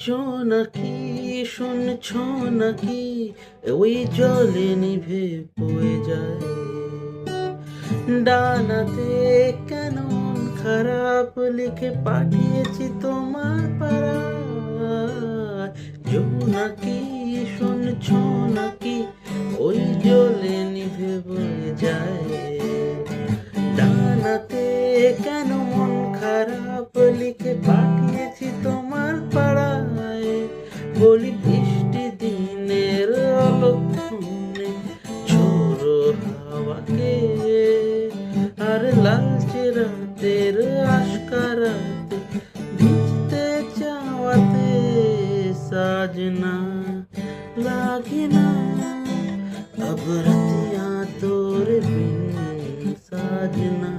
জোনাকি শুনছো নাকি? ওই জলে নিভে বয়ে যায়। ডানাতে কেন মন খারাপ লিখে পাঠিয়েছি তোমার পাড়ায়। জোনাকি শুনছো নাকি? ওই জলে নিভে বয়ে যায়। ডানাতে কেন মন খারাপ লিখে পাঠিয়েছি তোমার পাড়ায়। বলি বৃষ্টি দিনের অলক্ষণে ঝোড়ো হাওয়াকে, আর লালচে রাতের আশকারাতে ভিজতে চাওয়াতে সাজনা লাগে না। अब रतियाँ तोरे बिन साजना